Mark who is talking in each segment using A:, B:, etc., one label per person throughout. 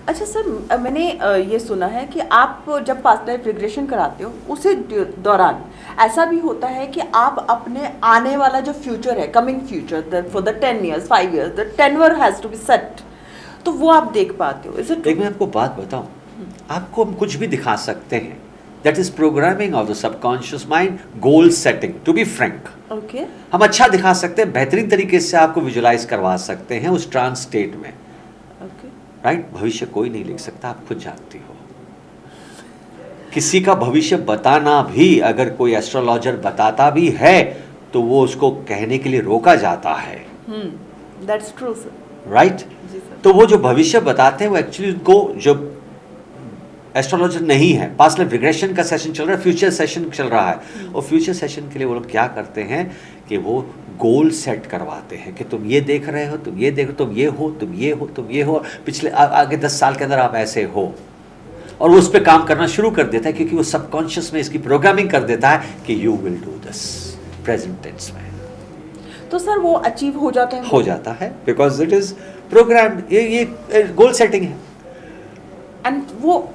A: अच्छा सर, मैंने ये सुना है कि आप जब पास्ट लाइफ रिग्रेशन कराते हो उसी दौरान ऐसा भी होता है कि आप अपने आने वाला जो फ्यूचर है, coming future for the 10 years 5 years, the tenure has to be set, तो वो आप देख पाते हो।
B: एक मैं आपको बात बताऊं, आपको हम कुछ भी दिखा सकते हैं, that is programming of the subconscious mind, goal setting, to be frank.
A: Okay,
B: हम अच्छा दिखा सकते हैं, बेहतरीन तरीके से आपको विजुलाइज करवा सकते हैं उस ट्रांस स्टेट में,
A: ओके,
B: राइट? भविष्य कोई नहीं लिख सकता, आप खुद जानती हो। किसी का भविष्य बताना भी, अगर कोई एस्ट्रोलॉजर बताता भी है तो वो उसको कहने के लिए रोका जाता है।
A: That's true sir.
B: राइट? तो वो जो भविष्य बताते हैं वो एक्चुअली उनको, जो एस्ट्रोलॉजर नहीं है, पास्ट लाइफ रिग्रेशन का सेशन चल रहा है, फ्यूचर सेशन चल रहा है, और फ्यूचर सेशन के लिए वो लोग क्या करते हैं कि वो गोल सेट करवाते हैं कि तुम ये देख रहे हो, तुम ये देखो, तुम ये हो, तुम ये हो, तुम ये हो, पिछले आगे 10 साल के अंदर आप ऐसे हो, और वो उस पर काम करना शुरू कर देता है, क्योंकि वो सबकॉन्शियस में इसकी प्रोग्रामिंग कर देता है कि you will do this, present tense में।
A: तो सर वो अचीव हो जाता है?
B: हो जाता है, बिकॉज इट इज प्रोग्राम्ड। ये गोल सेटिंग है।
A: एंड वो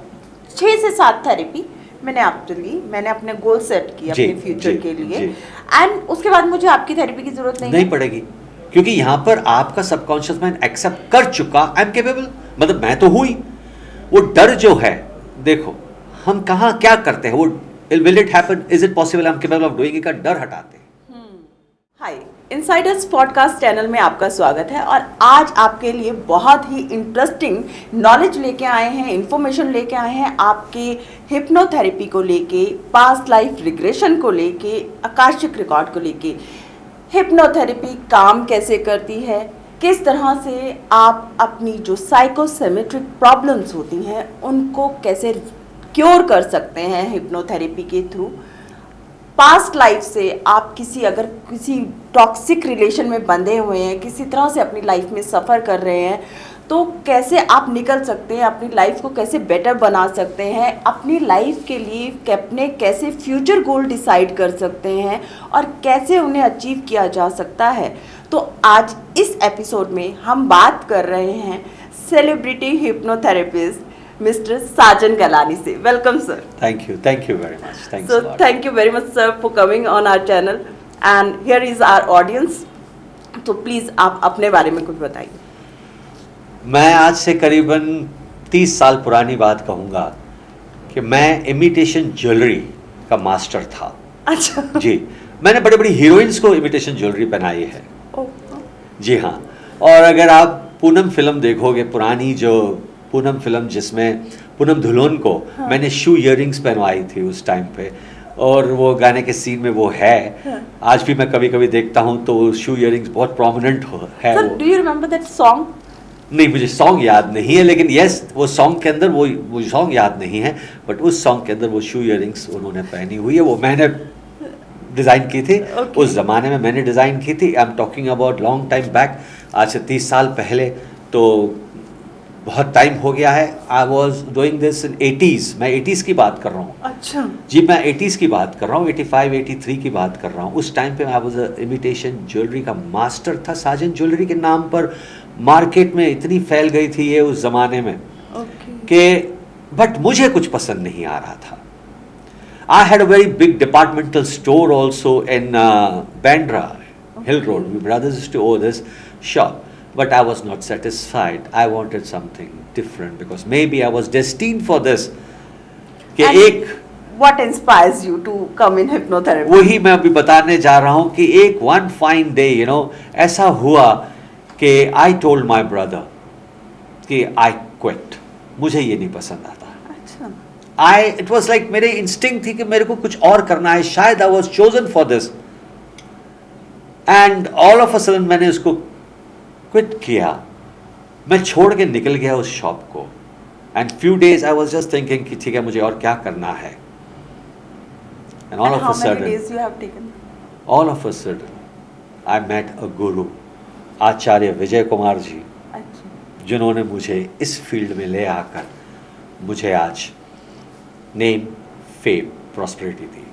A: 6 से 7 थेरेपी मैंने आपसे ली, मैंने अपने गोल सेट किया अपने फ्यूचर के लिए, एंड उसके बाद मुझे आपकी थेरेपी की जरूरत नहीं
B: पड़ेगी, क्योंकि यहाँ पर आपका सबकॉन्शियस माइंड एक्सेप्ट कर चुका, आई एम केपेबल, मतलब मैं तो हुई। वो डर जो है, देखो हम कहाँ क्या करते हैं, वो will it happen, is it possible, I am capable of doing it का डर हटाते हैं।
A: हाय, इनसाइडर्स पॉडकास्ट चैनल में आपका स्वागत है, और आज आपके लिए बहुत ही इंटरेस्टिंग नॉलेज लेके आए हैं, इंफॉर्मेशन लेके आए हैं आपके हिप्नोथेरेपी को लेके, पास्ट लाइफ रिग्रेशन को लेके, आकाशिक रिकॉर्ड को लेके। हिप्नोथेरेपी काम कैसे करती है, किस तरह से आप अपनी जो साइकोसेमेट्रिक प्रॉब्लम्स होती हैं उनको कैसे क्योर कर सकते हैं हिप्नोथेरेपी के थ्रू। पास्ट लाइफ से आप अगर किसी टॉक्सिक रिलेशन में बंधे हुए हैं, किसी तरह से अपनी लाइफ में सफ़र कर रहे हैं, तो कैसे आप निकल सकते हैं, अपनी लाइफ को कैसे बेटर बना सकते हैं, अपनी लाइफ के लिए अपने कैसे फ्यूचर गोल डिसाइड कर सकते हैं, और कैसे उन्हें अचीव किया जा सकता है। तो आज इस एपिसोड में हम बात कर रहे हैं celebrity hypnotherapist Mr. Sajan Galani से। Welcome sir.
B: Thank you very much. Thanks
A: so,
B: a lot.
A: Thank you very much sir for coming on our channel, and here is our audience. तो please आप अपने बारे में कुछ बताइए।
B: मैं आज से करीबन 30 साल पुरानी बात कहूँगा कि मैं इमिटेशन ज्वेलरी का मास्टर था।
A: अच्छा
B: जी, मैंने बड़ी बड़ी हीरोइंस को इमिटेशन ज्वेलरी पहनाई है। जी हाँ, और अगर आप पूनम फिल्म देखोगे, पुरानी जो पूनम फिल्म जिसमें पूनम धुलोन को मैंने शू इयरिंग्स पहनवाई थी उस टाइम पे, और वो गाने के सीन में वो है। आज भी मैं कभी कभी देखता हूँ तो शू इयरिंग्स बहुत प्रोमिनेंट है।
A: Sir, do you remember that song?
B: नहीं, मुझे सॉन्ग याद नहीं है, लेकिन यस, वो सॉन्ग के अंदर वो सॉन्ग याद नहीं है, बट उस सॉन्ग के अंदर वो शू इयरिंग्स उन्होंने पहनी हुई है, वो मैंने डिज़ाइन की थी। उस ज़माने में मैंने डिज़ाइन की थी। I am talking about long time back, आज से 30 साल पहले, तो बहुत टाइम हो गया है। I was doing this in 80s, मैं 80s की बात कर रहा हूँ।
A: अच्छा
B: जी, मैं 80s की बात कर रहा हूँ, 85 83 की बात कर रहा हूँ। उस टाइम पे आई वॉज इमिटेशन ज्वेलरी का मास्टर था। साजन ज्वेलरी के नाम पर मार्केट में इतनी फैल गई थी ये उस ज़माने में कि, बट मुझे कुछ पसंद नहीं आ रहा था। I had a very big departmental store also in Bandra hill road. My brothers used to own this shop, but I was not satisfied. I wanted something different because maybe I was destined for this. कि एक
A: What inspires you to come in hypnotherapy?
B: वही मैं अभी बताने जा रहा हूँ कि एक one fine day, ऐसा हुआ कि I told my brother कि I quit. मुझे ये नहीं पसंद आता। It was like मेरे इंस्टिंक्ट थी कि मेरे को कुछ और करना है, शायद I was chosen for this. And all of a sudden मैंने उसको क्विट किया, मैं छोड़ के निकल गया उस शॉप को। And few days I was just thinking कि ठीक है, मुझे और क्या करना है। And all of a sudden,
A: how many days you have taken?
B: all of a sudden, I met a guru, आचार्य विजय कुमार जी, जिन्होंने मुझे इस फील्ड में ले आकर मुझे आज name, fame, prosperity the.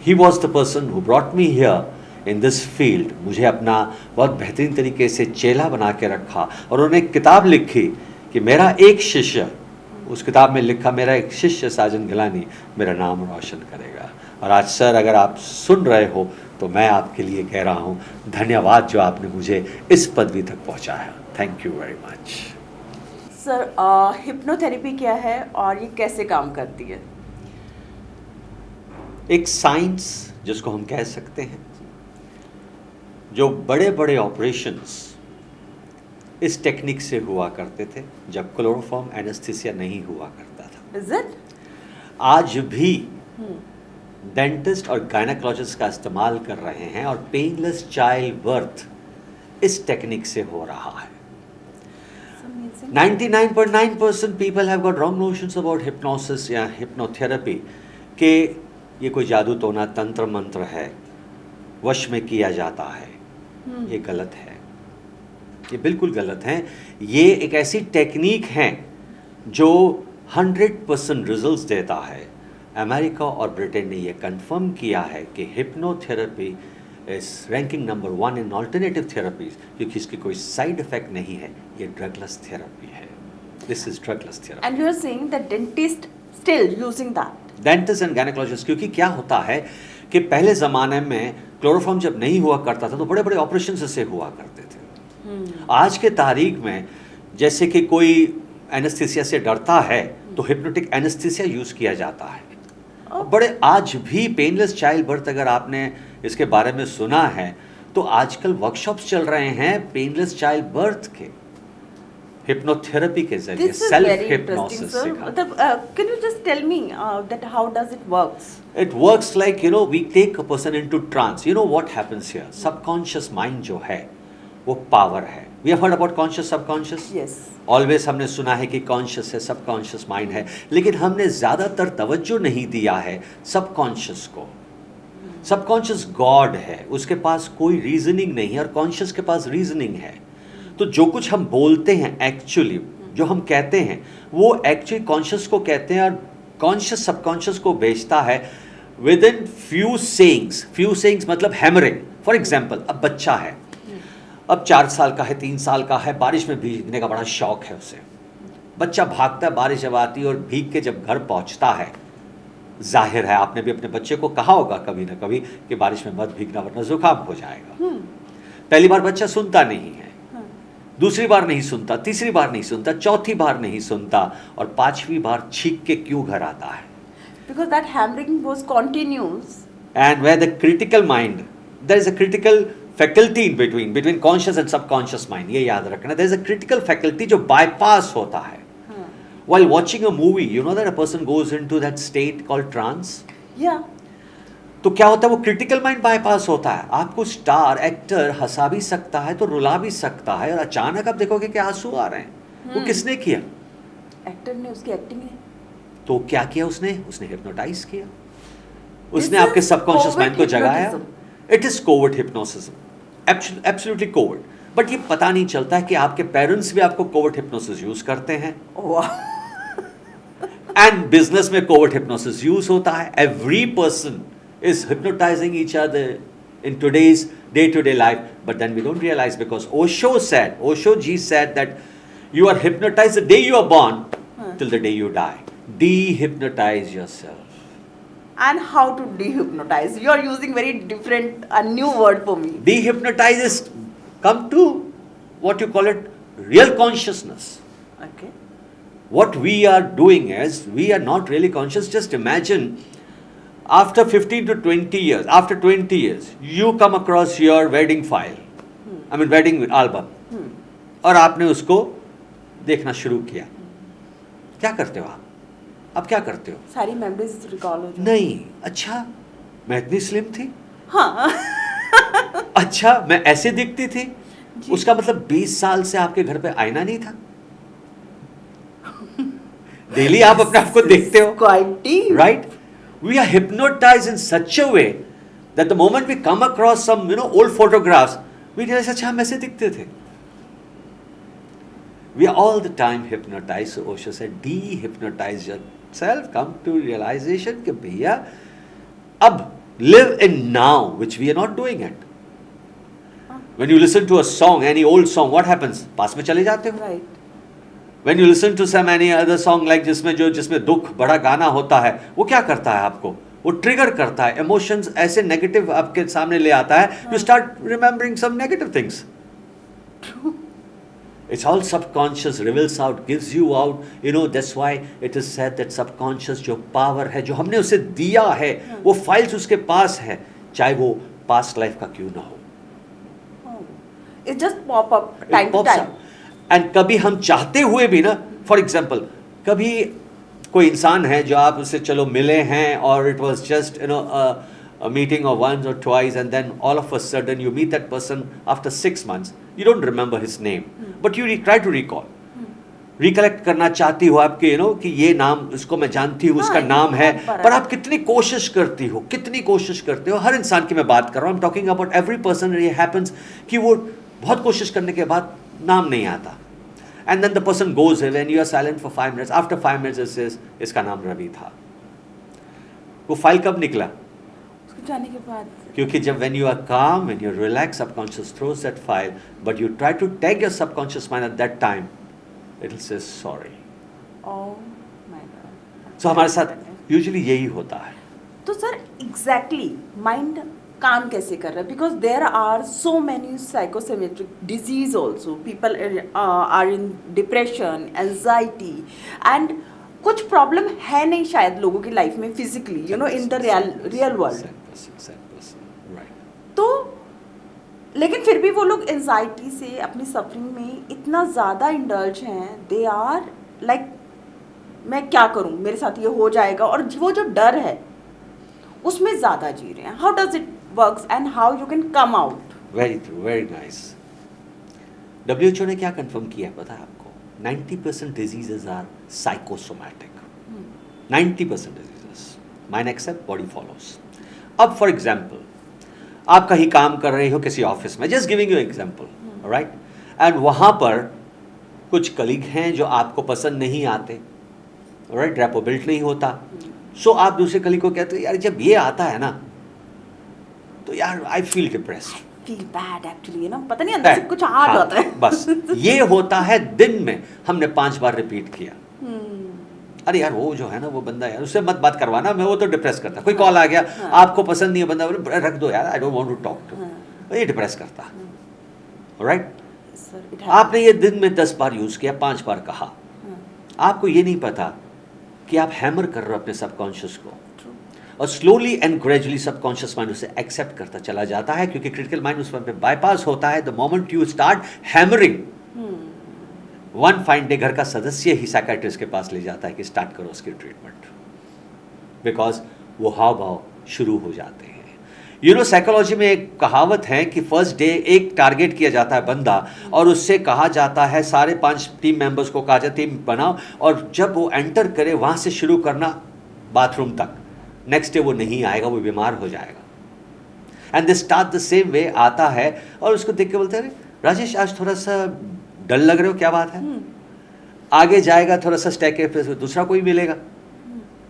B: He was the person who brought me here in this field. मुझे अपना बहुत बेहतरीन तरीके से चेला बना के रखा, और उन्होंने एक किताब लिखी कि मेरा एक शिष्य, उस किताब में लिखा, मेरा एक शिष्य साजन गिलानी मेरा नाम रोशन करेगा। और आज सर अगर आप सुन रहे हो तो मैं आपके लिए कह रहा हूँ धन्यवाद जो आपने मुझे इस पदवी तक पहुँचाया। Thank you very much.
A: Sir, hypnotherapy क्या है और ये कैसे काम करती है?
B: एक साइंस जिसको हम कह सकते हैं, जो बड़े बड़े ऑपरेशंस इस टेक्निक से हुआ करते थे जब क्लोरोफॉर्म एनेस्थीसिया नहीं हुआ करता था।
A: Is it?
B: आज भी डेंटिस्ट और गायनेकोलॉजिस्ट का इस्तेमाल कर रहे हैं और पेनलेस चाइल्ड बर्थ इस टेक्निक से हो रहा है।
A: It's amazing.
B: 99.9% people have got wrong notions about hypnosis या hypnotherapy कि ये कोई जादू टोना तंत्र मंत्र है, वश में किया जाता है। ये गलत है, ये बिल्कुल गलत है। ये एक ऐसी टेक्निक है जो 100% रिजल्ट्स देता है। अमेरिका और ब्रिटेन ने ये कंफर्म किया है कि hypnotherapy is ranking number 1 in alternative therapies, क्योंकि इसकी कोई साइड इफेक्ट नहीं है। ये ड्रगलेस थेरेपी है। This is drugless therapy.
A: And you are saying that dentist still using that?
B: Dentist and gynaecologist, क्योंकि क्या होता है कि पहले ज़माने में क्लोरोफॉर्म जब नहीं हुआ करता था तो बड़े बड़े ऑपरेशन से हुआ करते थे। आज के तारीख में जैसे कि कोई एनेस्थीसिया से डरता है तो हिप्नोटिक एनेस्थीसिया यूज़ किया जाता है। और बड़े आज भी पेनलेस चाइल्ड बर्थ, अगर आपने इसके बारे में सुना है तो आजकल वर्कशॉप्स चल रहे हैं पेनलेस चाइल्ड बर्थ के, हिप्नोथेरेपी के जरिए
A: This is
B: self
A: very interesting,
B: hypnosis
A: sir.
B: सिखा।
A: Can you just tell me that how does it works?
B: It works like, you know, we take a person into trance. You know what happens here? Subconscious mind जो है वो power है। We have heard about conscious, subconscious?
A: Yes.
B: Always हमने सुना है कि conscious है, subconscious mind है, लेकिन हमने ज़्यादातर तवज्जो नहीं दिया है सबकॉन्शियस को। सबकॉन्शियस गॉड है, उसके पास कोई रीजनिंग नहीं है और कॉन्शियस के पास रीजनिंग है। तो जो कुछ हम बोलते हैं एक्चुअली, जो हम कहते हैं वो एक्चुअली कॉन्शियस को कहते हैं और कॉन्शियस सबकॉन्शियस को भेजता है with in few sayings. Few sayings मतलब हैमरिंग। फॉर एग्जाम्पल, अब बच्चा है, अब 4 साल का है, 3 साल का है, बारिश में भीगने का बड़ा शौक है उसे। बच्चा भागता है, बारिश जब आती है और भीग के जब घर पहुंचता है, जाहिर है आपने भी अपने बच्चे को कहा होगा कभी ना कभी कि बारिश में मत भीगना वरना जुकाम हो जाएगा। पहली बार बच्चा सुनता नहीं है, दूसरी बार नहीं सुनता, तीसरी बार नहीं सुनता, चौथी बार नहीं सुनता और 5वीं बार छींक के क्यों घर आता है?
A: Because that hammering was continuous.
B: And where the critical mind, there is a critical faculty in between conscious and subconscious mind. ये याद रखना, there is a critical faculty जो bypass होता है। While watching a movie, you know that a person goes into that state called trance.
A: Yeah.
B: तो क्या होता है, वो क्रिटिकल माइंड बाईपास होता है। आपको स्टार एक्टर हंसा भी सकता है तो रुला भी सकता है और अचानक आप देखोगे कि आंसू आ रहे हैं। वो किसने किया?
A: एक्टर ने, उसकी एक्टिंग है।
B: तो क्या किया उसने हिप्नोटाइज किया, उसने आपके सबकॉन्शियस माइंड को जगाया। It is covert hypnotism, absolutely covert. But ये पता नहीं चलता है कि आपके पेरेंट्स भी आपको कोवर्ट हिप्नोसिस यूज करते हैं। एंड बिजनेस में कोवर्ट हिप्नोसिस यूज होता है। Every person is hypnotizing each other in today's day-to-day life, but then we don't realize, because Osho ji said that you are hypnotized the day you are born till the day you die. De-hypnotize yourself.
A: And how to dehypnotize? You are using very different, a new word for me.
B: De-hypnotize is come to what you call it real consciousness.
A: Okay.
B: What we are doing is we are not really conscious. Just imagine, after 15 to 20 years, after 20 years, you come across your wedding file, I mean wedding album, और आपने उसको देखना शुरू किया। क्या करते हो आप? अब क्या करते हो?
A: सारी मेमोरीज रिकॉल हो जाती।
B: नहीं, अच्छा मैं इतनी स्लिम थी,
A: हाँ।
B: अच्छा मैं ऐसे दिखती थी। उसका मतलब 20 साल से आपके घर पे आईना नहीं था। डेली आप अपने आप को देखते हो,
A: Quite deep.
B: right? We are hypnotized in such a way that the moment we come across some, old photographs, we realize, अच्छा हम ऐसे दिखते थे। We are all the time hypnotized. So Osho said, de-hypnotize yourself. Come to realization कि भैया अब live in now, which we are not doing it. When you listen to a song, any old song, what happens? पास में चले जाते हो।
A: Right.
B: When you listen to some any other song like जिसमें दुख बड़ा गाना होता है, वो क्या करता है आपको? वो ट्रिगर करता है, इमोशंस ऐसे नेगेटिव आपके सामने ले आता है, you start remembering some negative things. It's all subconscious, reveals out, gives you out. You know, that's why it is said that subconscious जो power है, जो हमने उसे दिया है, वो फाइल्स उसके पास है, चाहे वो past life का क्यों ना हो.
A: It just pop up time to time.
B: And कभी हम चाहते हुए भी ना, फॉर एग्जाम्पल, कभी कोई इंसान है जो आप उससे चलो मिले हैं और it was just a meeting of once or twice, and then all of a sudden you meet that person after 6 months, you don't remember his name, but you try to recall, recollect करना चाहती हो आपके कि ये नाम इसको मैं जानती हूँ, उसका नाम है, पर आप कितनी कोशिश करते हो. हर इंसान की मैं बात कर रहा हूँ, टॉकिंग अबाउट एवरी पर्सन. ये हैपन्स कि वो बहुत कोशिश करने के बाद नाम नहीं आता, and then the person goes when you are silent for 5 minutes, after 5 minutes it says इसका नाम रवि था. वो फाइल कब निकला?
A: जाने के बाद.
B: क्योंकि जब when you are calm, when you relax, subconscious throws that file, but you try to tag your subconscious mind at that time, it will say sorry.
A: Oh my God.
B: So हमारे साथ usually यही होता है.
A: तो sir exactly mind काम कैसे कर रहा है? Because there are so many psychosomatic disease also. People are in depression, anxiety, and कुछ प्रॉब्लम है नहीं शायद लोगों की लाइफ में physically, in the real world. तो लेकिन फिर भी वो लोग एंजाइटी से अपनी सफरिंग में इतना ज़्यादा इंडल्ज हैं, दे आर लाइक मैं क्या करूं, मेरे साथ ये हो जाएगा, और वो जो डर है उसमें ज़्यादा जी रहे हैं. How does it works and how you can come out?
B: Very true, very nice. WHO ने क्या कंफर्म किया है पता है आपको? 90% diseases are psychosomatic. 90% diseases. Mind accept, body follows. अब for example, आप कहीं काम कर रहे हो किसी ऑफिस में, just giving you example, alright? And वहाँ पर कुछ कलीग हैं जो आपको पसंद नहीं आते, alright? रैपो बिल्ट नहीं होता. So आप दूसरे कलीग को कहते हो यार जब ये आता है ना तो यार I feel depressed.
A: feel bad actually, पता नहीं अंदर से कुछ आ जाता है.
B: बस ये होता है दिन में हमने 5 बार रिपीट किया. अरे यार वो जो है ना वो बंदा यार उससे मत बात करवाना, मैं वो तो डिप्रेस करता. कोई कॉल आ गया, आपको पसंद नहीं है बंदा, बोले रख दो यार, I don't want to talk to, ये डिप्रेस करता. ऑलराइट, आपने ये दिन में 10 बार यूज किया, 5 बार कहा. आपको ये नहीं पता कि आप हैमर कर रहे हो अपने सबकॉन्शियस को, और slowly and gradually subconscious mind उसे एक्सेप्ट करता चला जाता है, क्योंकि क्रिटिकल माइंड उस पर बाईपास होता है. The moment you start hammering, one fine day घर का सदस्य ही साइकियाट्रिस्ट के पास ले जाता है कि स्टार्ट करो उसकी ट्रीटमेंट, बिकॉज वो हाव भाव शुरू हो जाते हैं. साइकोलॉजी में एक कहावत है कि फर्स्ट डे एक टारगेट किया जाता है बंदा, और उससे कहा जाता है सारे 5 टीम मेंबर्स को कहा जाता है टीम बनाओ, और जब वो एंटर करे वहाँ से शुरू करना बाथरूम तक. नेक्स्ट डे वो नहीं आएगा, वो बीमार हो जाएगा. And they start the same way. आता है और उसको देख के बोलते हैं राजेश आज थोड़ा सा डल लग रहे हो, क्या बात है? आगे जाएगा थोड़ा सा स्टेक पे दूसरा कोई मिलेगा,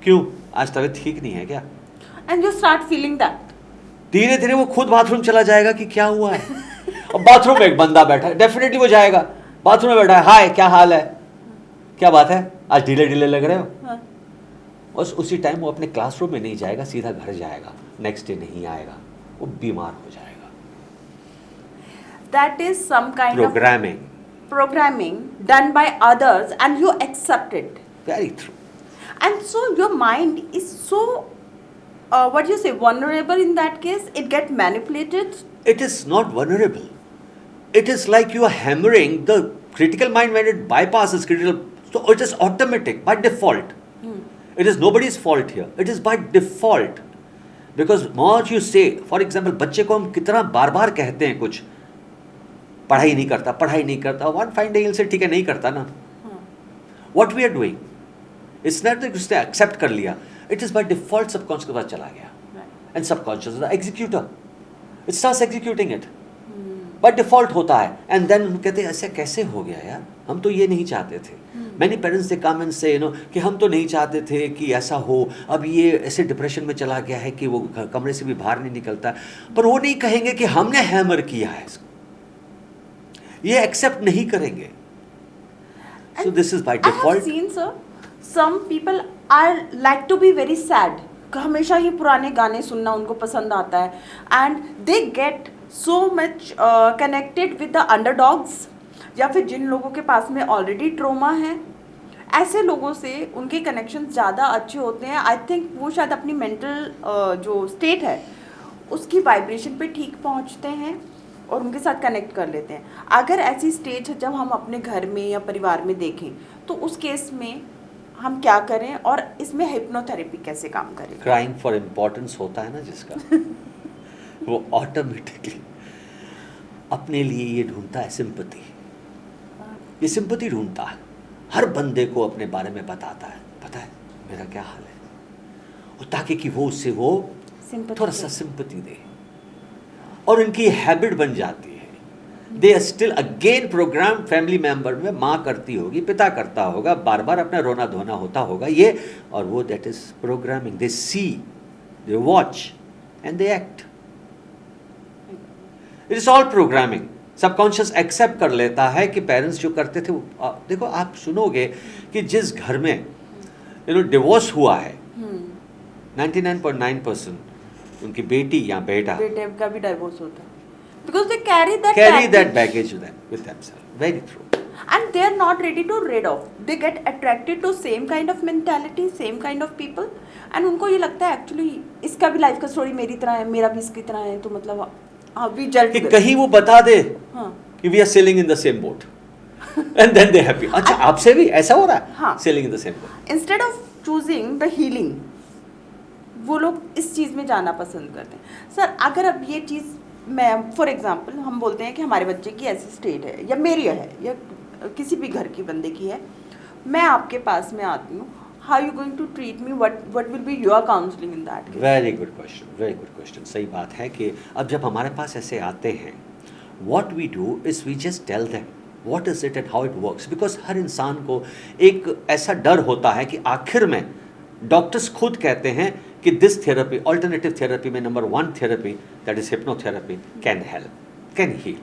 B: क्यों आज तबीयत ठीक नहीं है क्या?
A: And you start feeling that.
B: धीरे धीरे वो खुद बाथरूम चला जाएगा कि क्या हुआ है. और बाथरूम में एक बंदा बैठा है, डेफिनेटली वो जाएगा बाथरूम में बैठा है, हाय क्या हाल है, क्या बात है, आज ढीले ढीले लग रहे हो. और उसी टाइम वो अपने क्लासरूम में नहीं जाएगा, सीधा घर जाएगा, नेक्स्ट डे नहीं आएगा, वो बीमार हो जाएगा.
A: That is some kind
B: programming.
A: of programming done by others, and you accept it.
B: Very true.
A: And so your mind is so, what do you say, vulnerable in that case? It get manipulated.
B: It is not vulnerable. It is like you are hammering the critical mind when it bypasses critical. So it is automatic by default. It is nobody's fault here. It is by default. Because more you say, for example, बच्चे को हम कितना बार बार कहते हैं कुछ, पढ़ाई नहीं करता, पढ़ाई नहीं करता, वन फाइन डे से ठीक है नहीं करता ना. What we are doing, it's not that उसने accept कर लिया. It is by default subconscious के पास चला गया. And subconscious is the executor. It starts executing it. By default होता है. And then कहते हैं ऐसे कैसे हो गया यार, हम तो ये नहीं चाहते थे. Many parents they come and say कि हम तो नहीं चाहते थे कि ऐसा हो, अब ये ऐसे डिप्रेशन में चला गया है कि वो कमरे से भी बाहर नहीं निकलता. पर वो नहीं कहेंगे कि हमने हैमर किया है इसको, ये एक्सेप्ट नहीं करेंगे. So this is by
A: I have
B: default.
A: seen, sir, some people are like to be very sad. हमेशा ही पुराने गाने सुनना उनको पसंद आता है, and they get so much connected with the underdogs, या फिर जिन लोगों के पास में ऑलरेडी ट्रोमा है, ऐसे लोगों से उनके कनेक्शन ज़्यादा अच्छे होते हैं. आई थिंक वो शायद अपनी मेंटल जो स्टेट है उसकी वाइब्रेशन पे ठीक पहुंचते हैं और उनके साथ कनेक्ट कर लेते हैं. अगर ऐसी स्टेज है जब हम अपने घर में या परिवार में देखें तो उस केस में हम क्या करें और इसमें हिप्नोथेरेपी कैसे काम करें?
B: क्राइंग फॉर इम्पोर्टेंस होता है ना जिसका, वो ऑटोमेटिकली अपने लिए ये ढूंढता है सिंपैथी. ये सिंपैथी ढूंढता है, हर बंदे को अपने बारे में बताता है, पता है मेरा क्या हाल है, और ताकि कि वो उससे वो थोड़ा सा सिंपैथी दे, और इनकी हैबिट बन जाती है. They are still again program family member में, माँ करती होगी, पिता करता होगा, बार बार अपना रोना धोना होता होगा ये, और वो that is programming. They see, they watch and they act. It is all programming. Subconscious accept कर लेता है कि पेरेंट्स जो करते थे देखो आप सुनोगे कि जिस घर में डिवोर्स हुआ है 99.9% उनकी बेटी या बेटे
A: का भी डिवोर्स होता है, because they carry that
B: baggage with themselves. Very true.
A: And they are not ready to rid of. They get attracted to same kind of mentality, same kind of people, and उनको ये लगता है actually इसका भी life का story मेरी तरह है, मेरा भी इसकी तरह है, तो मतलब we judge
B: कि
A: them.
B: कहीं वो बता दे
A: हाँ.
B: कि we are sailing in the same boat and then they happy. अच्छा आपसे भी ऐसा हो रहा है?
A: हाँ.
B: Sailing in the same boat.
A: Instead of choosing the healing, वो लोग इस चीज़ में जाना पसंद करते हैं. सर अगर अब ये चीज़ मैं फॉर एग्जांपल हम बोलते हैं कि हमारे बच्चे की ऐसी स्टेट है या मेरी है या किसी भी घर की बंदे की है, मैं आपके पास में आती हूँ, how you going to treat me, what will be your counselling in that case?
B: Very good question, very good question. सही बात है कि अब जब हमारे पास ऐसे आते हैं, what we do is we just tell them what is it and how it works. Because हर इंसान को एक ऐसा डर होता है कि आखिर में डॉक्टर्स खुद कहते हैं कि दिस थेरेपी, ऑल्टरनेटिव थेरेपी में number 1 therapy that is hypnotherapy can help, can heal.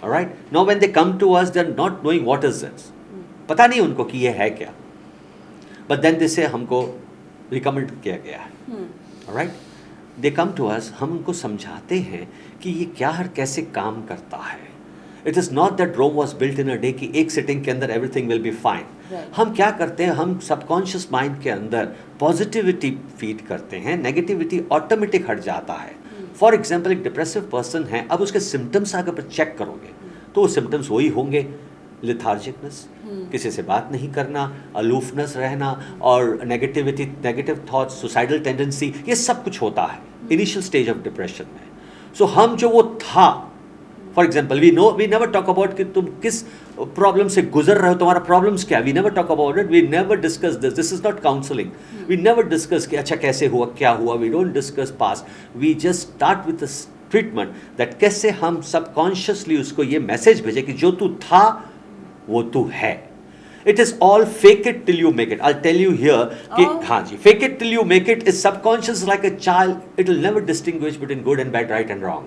B: Alright, now when they come to us they are not knowing what is this, पता नहीं उनको कि ये है क्या, बट देन दिस से हमको रिकमेंड किया गया है. ऑलराइट, दे कम टू अस, हम उनको समझाते हैं कि ये क्या हर कैसे काम करता है. It is not that Rome was built in a day कि एक सिटिंग के अंदर एवरीथिंग विल बी फाइन. हम क्या करते हैं, हम सबकॉन्शियस माइंड के अंदर पॉजिटिविटी फीड करते हैं, नेगेटिविटी ऑटोमेटिक हट जाता है. फॉर एग्जाम्पल एक डिप्रेसिव पर्सन है, अब उसके सिम्टम्स अगर चेक करोगे तो वो सिम्टम्स वही होंगे, लिथार्जिकनेस, किसी से बात नहीं करना, अलूफनेस रहना, और negativity, negative thoughts, suicidal tendency, ये सब कुछ होता है इनिशियल स्टेज ऑफ डिप्रेशन में. सो हम जो वो था, for example we never talk about कि तुम किस प्रॉब्लम से गुजर रहे हो, तुम्हारा प्रॉब्लम्स क्या, we never talk about it, we never discuss this is not counselling. We never discuss कि अच्छा कैसे हुआ, क्या हुआ, we don't discuss past, we just start with treatment that कैसे हम सबकॉन्शियसली उसको ये मैसेज भेजे कि जो तू था वो तू है. It is all fake it till you make it. I'll tell you here कि हाँ जी, fake it till you make it is subconscious like a child. It will never distinguish between good and bad, right and wrong.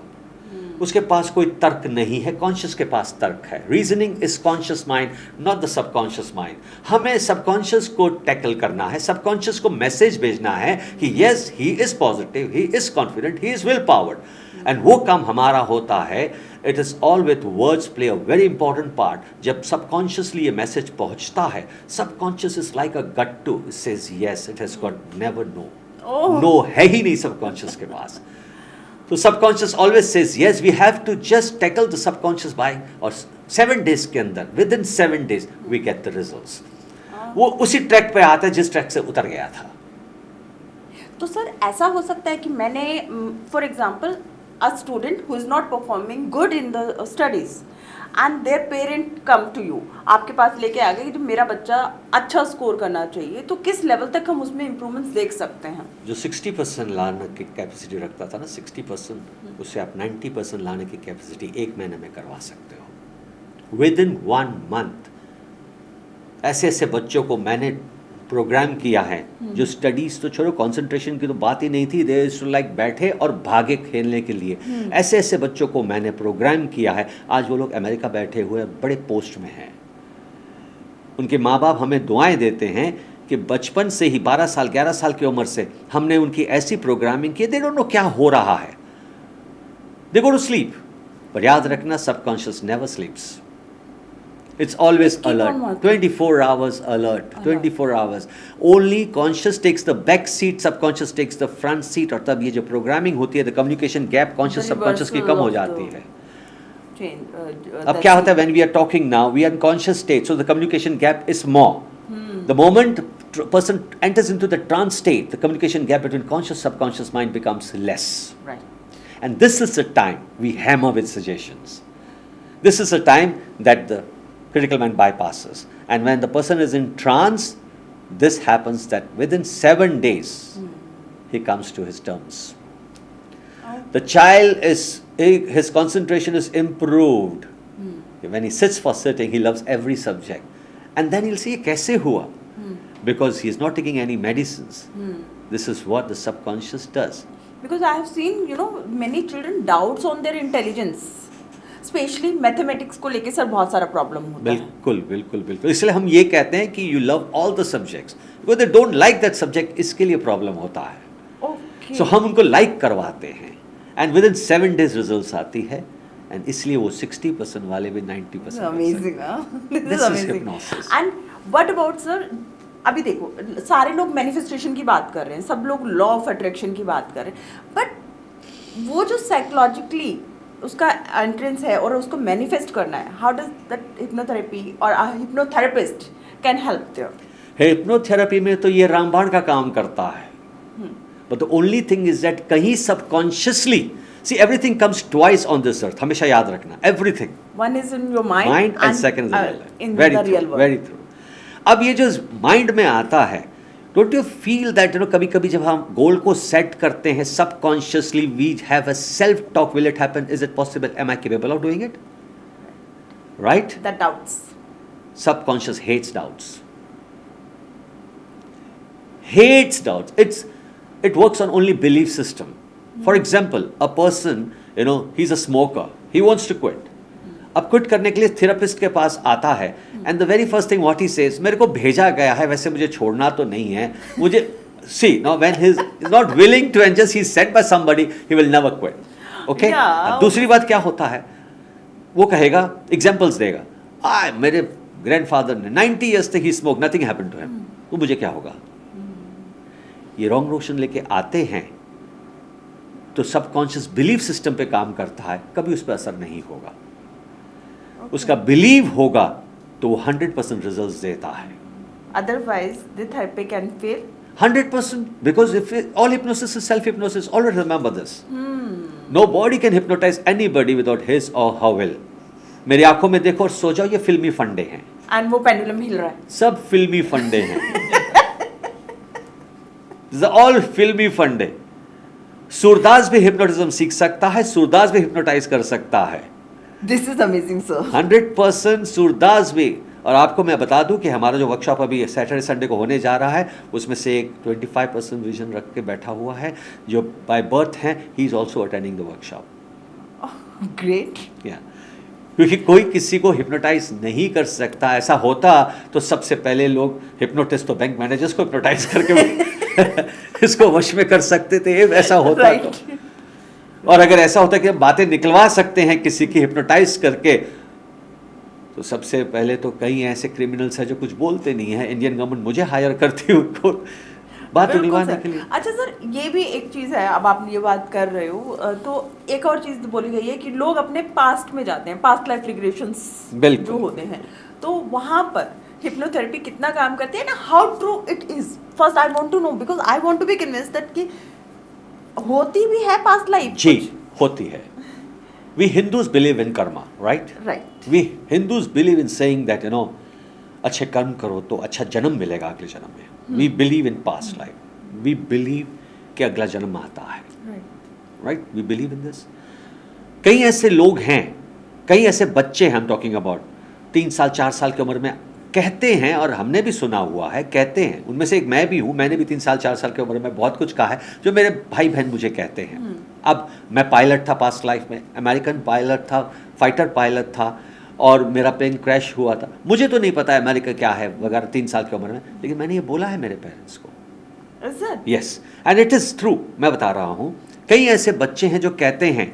B: उसके पास कोई तर्क नहीं है, conscious के पास तर्क है. Reasoning is conscious mind, not the subconscious mind. हमें subconscious को टैकल करना है, सबकॉन्शियस को मैसेज भेजना है कि yes he is positive, he is confident, he is will powered, and वो काम हमारा होता है. It is all with words play a very important part. जब सबकॉन्शियसली ये मैसेज पहुंचता है, subconscious is like a Gattu, it says yes, it has got never know. No है ही नहीं सबकॉन्शियस के पास. So subconscious always says yes. We have to just tackle the subconscious by or 7 days के अंदर, within 7 days we get the results. वो उसी track पे आता है जिस ट्रैक से उतर गया था.
A: तो सर ऐसा हो सकता है कि मैंने for example a student who is not performing good in the studies and their parent come to you, आपके पास लेके आ गए कि जो मेरा बच्चा अच्छा स्कोर करना चाहिए, तो किस लेवल तक हम उसमें इम्प्रूवमेंट्स देख सकते हैं?
B: जो 60% लाने की कैपेसिटी रखता था ना, 60%, उससे आप 90% लाने की कैपेसिटी 1 महीने में करवा सकते हो, विद इन 1 मंथ. ऐसे ऐसे बच्चों को मैंने प्रोग्राम किया है जो स्टडीज तो छोड़ो, कंसंट्रेशन की तो बात ही नहीं थी, दे लाइक बैठे और भागे खेलने के लिए. ऐसे ऐसे बच्चों को मैंने प्रोग्राम किया है. आज वो लोग अमेरिका बैठे हुए बड़े पोस्ट में हैं. उनके माँ बाप हमें दुआएं देते हैं कि बचपन से ही 12 साल 11 साल की उम्र से हमने उनकी ऐसी प्रोग्रामिंग की, दे डोंट नो क्या हो रहा है, दे गो टू स्लीप। पर याद रखना, subconscious never स्लीप्स, it's always
A: Keep on
B: alert,
A: working.
B: 24 hours alert, 24 hours. Only conscious takes the back seat, subconscious takes the front seat, और तब ये जो प्रोग्रामिंग होती है, the communication gap conscious subconscious की कम हो जाती है। अब क्या होता है, when we are talking now, we are in conscious state, so the communication gap is more. The moment person enters into the trance state, the communication gap between conscious subconscious mind becomes less.
A: Right.
B: And this is the time we hammer with suggestions. This is the time that the critical mind bypasses. And when the person is in trance, this happens that within 7 days, he comes to his terms. The child his concentration is improved. When he sits for sitting, he loves every subject. And then he'll see, kaise hua? Because he is not taking any medicines. This is what the subconscious does.
A: Because I have seen, many children doubts on their intelligence. Specially mathematics को लेके sir बहुत सारा problem होता है।
B: बिल्कुल बिल्कुल बिल्कुल, इसलिए हम ये कहते हैं कि you love all the subjects, because they don't like that subject, इसके लिए प्रॉब्लम होता है। सो हम उनको लाइक करवाते हैं and with in 7 days results आती है, एंड इसलिए वो 60% वाले भी 90%।
A: Amazing, this is amazing. And what about sir, अभी देखो सारे लोग मैनिफेस्टेशन की बात कर रहे हैं, सब लोग लॉ ऑफ अट्रैक्शन की बात कर रहे हैं, बट वो जो साइकोलॉजिकली उसका एंट्रेंस है और उसको मैनिफेस्ट करना है, हाउ डज दैट हिप्नोथेरेपी और hypnotherapist can help there?
B: Hypnotherapy में तो ये रामबाण का काम करता है, but the only thing is that कहीं subconsciously, see everything comes twice on this earth, हमेशा याद रखना, everything.
A: One is in your mind
B: and second
A: in the real world.
B: Very true. अब ये जो माइंड में आता है, डोंट यू फील दैट कभी कभी जब हम गोल को सेट करते हैं subconsciously, we have a self talk, will it happen, is it possible, am I capable of doing it, right?
A: That doubts,
B: subconscious hates doubts, hates doubts. It works on only belief system. For example, a person, he's a smoker, he wants to quit. अब quit करने के लिए therapist के पास आता है, and the very first thing what he says, मेरे को भेजा गया है, वैसे मुझे छोड़ना तो नहीं है, मुझे see now when he is not willing to and just he is set by somebody, he will never quit. Okay, दूसरी बात क्या होता है, वो कहेगा, एग्जांपल्स देगा, मेरे ग्रैंडफादर ने 90 इयर्स तक he smoke, nothing happened to him, तो मुझे क्या होगा? ये रॉन्ग नोशन लेके आते हैं, तो सबकॉन्शियस बिलीफ सिस्टम पे काम करता है, कभी उस पर असर नहीं होगा। उसका बिलीव होगा तो वो 100% रिजल्ट्स देता है।
A: Otherwise, the therapy can fail.
B: 100%, because if all hypnosis is self-hypnosis, always remember this. Nobody can hypnotize anybody without his or her will. मेरी आंखों में देखो और सो जाओ, ये फिल्मी फंडे हैं।
A: And वो पेंडुलम हिल रहा है।
B: सब फिल्मी फंडे हैं। These are all फिल्मी फंडे। सूरदास भी हिप्नोटिज्म सीख सकता है, सूरदास भी हिप्नोटाइज कर सकता है।
A: This is amazing, sir.
B: 100% Surdas भी। और आपको मैं बता दूं कि हमारा जो वर्कशॉप अभी सैटरडे संडे को होने जा रहा है, उसमें से एक 25% विजन रख के बैठा हुआ है, जो बाय बर्थ हैं, he is also attending the workshop.
A: Great.
B: या क्योंकि कोई किसी को हिप्नोटाइज नहीं कर सकता, ऐसा होता तो सबसे पहले लोग हिप्नोटिस्ट तो बैंक मैनेजर्स को हिप्नोटाइज करके इसको वश में कर सकते थे, ऐसा होता
A: right.
B: तो। और अगर ऐसा होता कि हम बातें निकलवा सकते हैं किसी की हिप्नोटाइज करके, तो सबसे पहले तो कई ऐसे क्रिमिनल्स हैं जो कुछ बोलते नहीं है, इंडियन गवर्नमेंट मुझे हायर करती है उनको बात निकलवाने के लिए।
A: अच्छा सर, ये भी एक चीज़ है, अब आप ये बात कर रहे हो तो एक और चीज़ बोली गई है कि लोग अपने पास्ट में जाते हैं, पास्ट लाइफ रिग्रेशंस जो होते हैं, तो वहाँ पर हिप्नोथेरेपी कितना काम करती है ना, how true it is. First I want to know, because I want to be convinced that कि होती भी है पास्ट लाइफ।
B: जी होती है। We Hindus believe in karma, right?
A: Right.
B: We Hindus believe in saying that अच्छे कर्म करो तो अच्छा जन्म मिलेगा अगले जन्म में। We believe in past life, we believe कि अगला जन्म आता है, right? We believe in this. कई ऐसे लोग हैं, कई ऐसे बच्चे हैं, हम टॉकिंग अबाउट 3 साल 4 साल की उम्र में कहते हैं, और हमने भी सुना हुआ है, कहते हैं, उनमें से एक मैं भी हूँ, मैंने भी 3 साल 4 साल की उम्र में बहुत कुछ कहा है जो मेरे भाई बहन मुझे कहते हैं। अब मैं पायलट था पास्ट लाइफ में, अमेरिकन पायलट था, फाइटर पायलट था, और मेरा प्लेन क्रैश हुआ था। मुझे तो नहीं पता अमेरिका क्या है वगैरह 3 साल की उम्र में, लेकिन मैंने ये बोला है मेरे पेरेंट्स को। Yes, and it is true. मैं बता रहा हूँ, कई ऐसे बच्चे हैं जो कहते हैं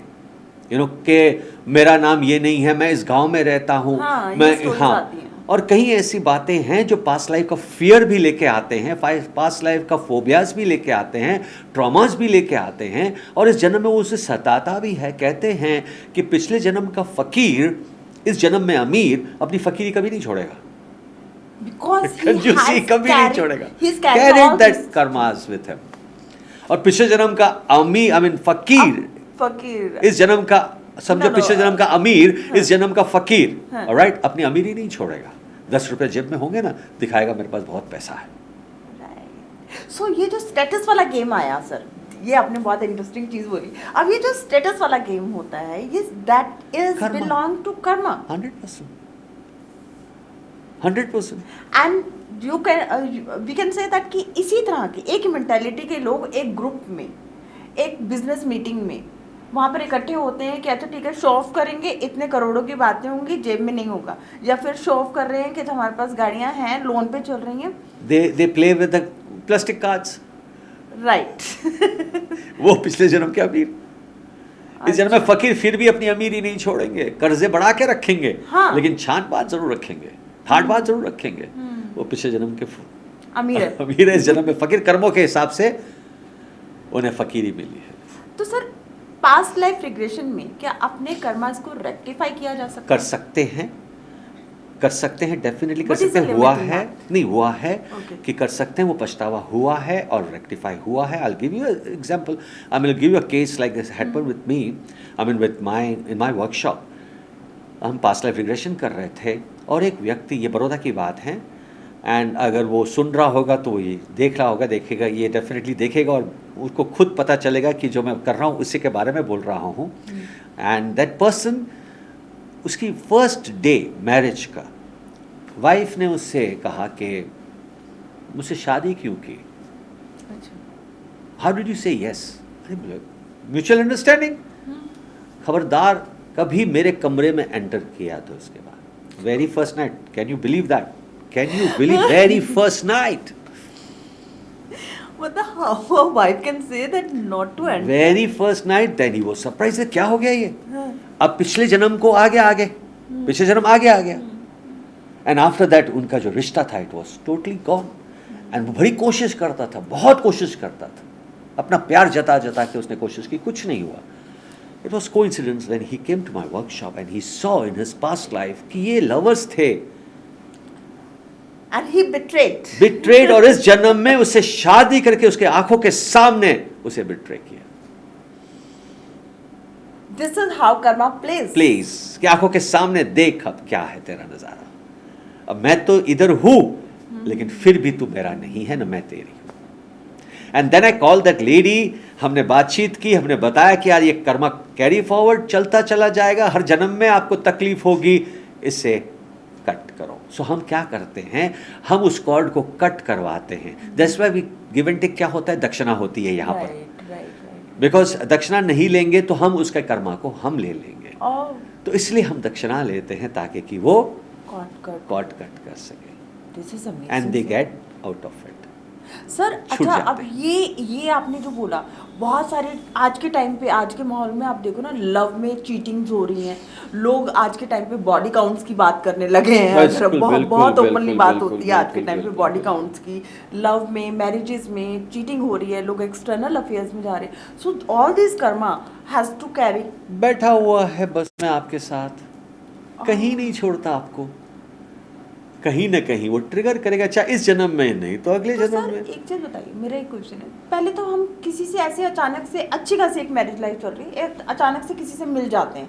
B: कि मेरा नाम ये नहीं है, मैं इस गांव में रहता हूँ, और कई ऐसी बातें हैं जो पास्ट लाइफ का फियर भी लेके आते हैं, पास्ट लाइफ का फोबियाज भी लेके आते हैं, ट्रॉमास भी लेके आते हैं, और इस जन्म में वो उसे सताता भी है। कहते हैं कि पिछले जन्म का फकीर इस जन्म में अमीर अपनी फकीरी कभी नहीं छोड़ेगा, कंजूसी कभी नहीं छोड़ेगा, carrying that karmas with him. और पिछले जन्म का फकीर इस जन्म का, समझो पिछले जन्म का अमीर इस जन्म का फकीर, ऑलराइट, अपनी अमीरी नहीं छोड़ेगा। 10 रुपए जेब में होंगे ना, दिखाएगा मेरे पास बहुत पैसा है।
A: सो ये जो स्टेटस वाला गेम आया सर, ये आपने बहुत इंटरेस्टिंग चीज बोली। अब ये जो स्टेटस वाला गेम होता है, ये that is belong to karma 100%। And you can we can say that कि इसी तरह की एक मेंटालिटी के लोग एक ग्रुप में, एक बिजनेस मीटिंग में वहाँ पर इकट्ठे होते हैं कि अच्छा ठीक है, शो ऑफ करेंगे, इतने करोड़ों की बातें होंगी, जेब में नहीं होगा, या फिर शो ऑफ कर रहे हैं कि हमारे पास गाड़ियाँ हैं, लोन पे चल रही हैं।
B: They play with the plastic cards,
A: right.
B: वो पिछले जन्म के अमीर, इस जन्म में फकीर फिर भी अपनी अमीरी नहीं छोड़ेंगे, कर्जे बढ़ा के रखेंगे, लेकिन छांट बात जरूर रखेंगे, ठाट बात जरूर रखेंगे। वो पिछले जन्म के अमीर है, इस जन्म में फकीर, कर्मों के हिसाब से उन्हें फकीरी मिली है।
A: तो सर पास्ट लाइफ रिग्रेशन में क्या अपने कर्मास को रेक्टिफाई किया जा सकता है?
B: कर सकते हैं, डेफिनेटली कर सकते हैं। हुआ है कि कर सकते हैं, वो पछतावा हुआ है और रेक्टिफाई हुआ है। I'll give you an example. I mean, I'll give you a case like this happened with me. I mean, in my workshop. हम पास्ट लाइफ रिग्रेशन कर रहे थे, और एक व्यक्ति, ये बड़ौदा की बात है, एंड अगर वो सुन रहा होगा तो ये देख रहा होगा, देखेगा, ये डेफिनेटली देखेगा, और उसको खुद पता चलेगा कि जो मैं कर रहा हूँ उसी के बारे में बोल रहा हूँ। एंड दैट पर्सन, उसकी फर्स्ट डे मैरिज का, वाइफ ने उससे कहा कि मुझसे शादी क्यों की? हाउ डिड यू से यस? Mutual understanding. खबरदार कभी मेरे कमरे में एंटर किया तो उसके बाद very first night, can you believe that? Can you believe very first night?
A: What the how a wife can say that not to enter?
B: Very first night, then he was surprised. क्या हो गया ये? अब पिछले जन्म को आगे, पिछले जन्म आ गया। And after that उनका जो रिश्ता था, it was totally gone. And वो बड़ी कोशिश करता था, बहुत कोशिश करता था, अपना प्यार जता के उसने कोशिश की, कुछ नहीं हुआ। It was coincidence when he came to my workshop and he saw in his past life कि ये lovers थे।
A: And he betrayed
B: और इस जन्म में उसे शादी करके उसके आंखों के सामने उसे बिट्रे किया।
A: This is how karma plays.
B: कि आंखों के सामने देख अब क्या है तेरा नजारा। अब मैं तो इधर हूं, लेकिन फिर भी तू मेरा नहीं है, ना मैं तेरी हूं। And then I call that lady, हमने बातचीत की, हमने बताया कि यार ये कर्मा कैरी फॉरवर्ड चलता चला जाएगा, हर जन्म में आपको तकलीफ होगी, इससे कट करो। सो हम क्या करते हैं, हम उस कॉर्ड को कट करवाते हैं। That's why we give and take क्या होता है, दक्षिणा होती है यहाँ पर। बिकॉज दक्षिणा नहीं लेंगे तो हम उसके कर्मा को हम ले लेंगे। तो इसलिए हम दक्षिणा लेते हैं ताकि कि वो कॉर्ड कट कर सके, and they get out of it.
A: Sir अच्छा, अब ये आपने जो बोला, बहुत सारे आज के टाइम पे, आज के माहौल में आप देखो ना, लव में चीटिंग्स हो रही हैं, लोग आज के टाइम पे बॉडी काउंट्स की बात करने लगे हैं। बहुत ओपनली बात होती है आज के टाइम पे बॉडी काउंट्स की। लव में, मैरिजेस में चीटिंग हो रही है, लोग एक्सटर्नल अफेयर्स में जा रहे हैं। So all this karma has to carry.
B: बैठा हुआ है बस में आपके साथ, कहीं नहीं छोड़ता आपको, कहीं ना कहीं वो ट्रिगर करेगा, चाहे इस जन्म में नहीं तो अगले जन्म में।
A: एक चीज बताइए, मेरा एक क्वेश्चन है, पहले तो हम किसी से ऐसे अचानक से, अच्छी खासी एक मैरिज लाइफ चल रही है, अचानक से किसी से मिल जाते हैं,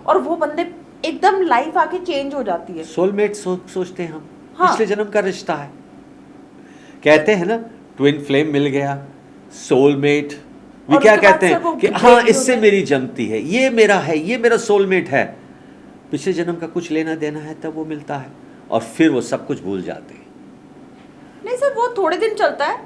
A: और वो बंदे एकदम लाइफ आके चेंज हो जाती है।
B: सोलमेट सोचते हैं हम, पिछले जन्म का रिश्ता है। कहते हैं ना, ट्विन फ्लेम मिल गया, सोलमेट। वे क्या कहते हैं कि हाँ इससे मेरी जमती है, ये मेरा है, ये मेरा सोलमेट है। पिछले जन्म का कुछ लेना देना है तब वो मिलता है, और फिर वो सब कुछ भूल जाते हैं।
A: नहीं सर, वो थोड़े दिन चलता है।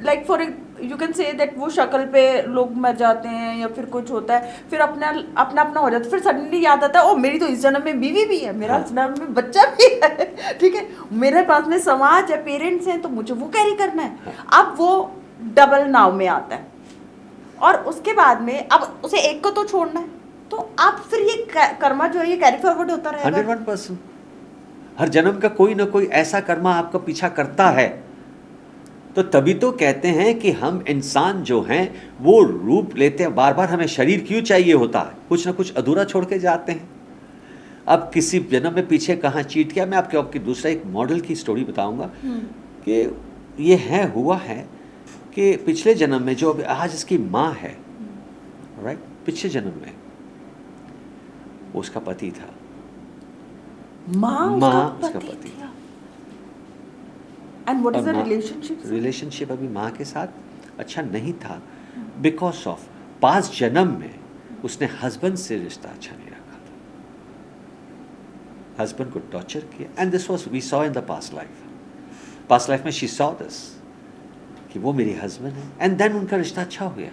A: Like for you can say that वो शक्ल पे लोग मर जाते हैं या फिर कुछ होता है, फिर अपना अपना हो जाता है, फिर सडनली याद आता है ओ मेरी तो इस जन्म में बीवी भी है, मेरा
B: हाँ।
A: इस जन्म में बच्चा भी है, ठीक है, मेरे पास में समाज है, पेरेंट्स हैं, तो मुझे वो कैरी करना है। अब वो डबल नाव में आता है और उसके बाद में अब उसे एक को तो छोड़ना है, तो अब फिर ये कर्मा जो है ये कैरी फॉरवर्ड होता रहेगा।
B: 101%। हर जन्म का कोई ना कोई ऐसा कर्मा आपका पीछा करता है। तो तभी तो कहते हैं कि हम इंसान जो हैं वो रूप लेते हैं, बार बार हमें शरीर क्यों चाहिए होता है, कुछ ना कुछ अधूरा छोड़ के जाते हैं। अब किसी जन्म में पीछे कहाँ चीट किया, मैं आपकी दूसरा एक मॉडल की स्टोरी बताऊंगा कि ये हुआ है कि पिछले जन्म में जो आज इसकी माँ है, राइट, पिछले जन्म में उसका पति था,
A: माँ
B: उसका पति था।
A: एंड व्हाट इज द
B: और
A: रिलेशनशिप
B: अभी माँ के साथ अच्छा नहीं था, बिकॉज ऑफ पास्ट जन्म में उसने हस्बैंड से रिश्ता अच्छा नहीं रखा था, हस्बैंड को टॉर्चर किया, and this was we saw in the past life में शी सॉ दिस कि वो मेरी हस्बैंड है, एंड देन उनका रिश्ता अच्छा हो गया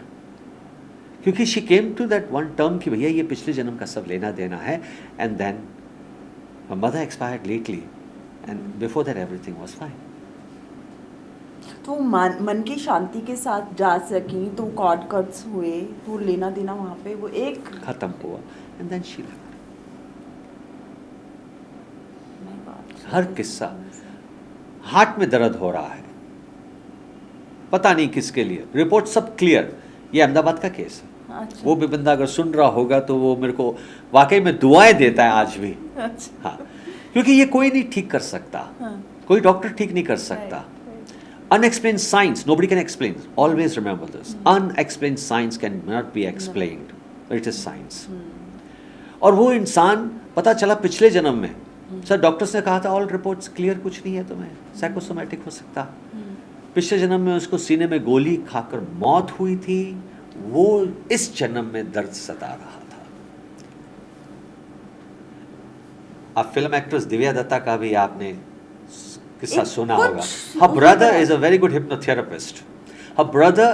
B: क्योंकि she came to that one term कि भैया ये पिछले जन्म का सब लेना देना है, and then her mother expired lately and before that everything was fine.
A: तो मन की शांति के साथ जा सकी, तो कॉर्ड कट्स हुए, तो लेना देना वहाँ पे वो एक
B: खत्म हुआ, and then she left. हर किस्सा, हार्ट में दर्द हो रहा है, पता नहीं किसके लिए, रिपोर्ट सब क्लियर, ये अहमदाबाद का केस है।
A: अच्छा।
B: वो भी बंदा अगर सुन रहा होगा तो वो मेरे को वाकई में दुआएं देता है आज भी।
A: अच्छा।
B: हाँ, क्योंकि ये कोई नहीं ठीक कर सकता, कोई डॉक्टर ठीक नहीं कर सकता। Unexplained science, nobody can explain. Always remember this. Unexplained science cannot be explained. It is science. और वो इंसान पता चला पिछले जन्म में, सर डॉक्टर्स ने कहा था ऑल रिपोर्ट्स क्लियर, कुछ नहीं है तुम्हें, साइकोसोमैटिक हो सकता। पिछले जन्म में उसको सीने में गोली खाकर मौत हुई थी, वो इस जन्म में दर्द सता रहा था। अब फिल्म एक्ट्रेस दिव्या दत्ता का भी आपने किस्सा सुना होगा। Her brother is a very good hypnotherapist. Her brother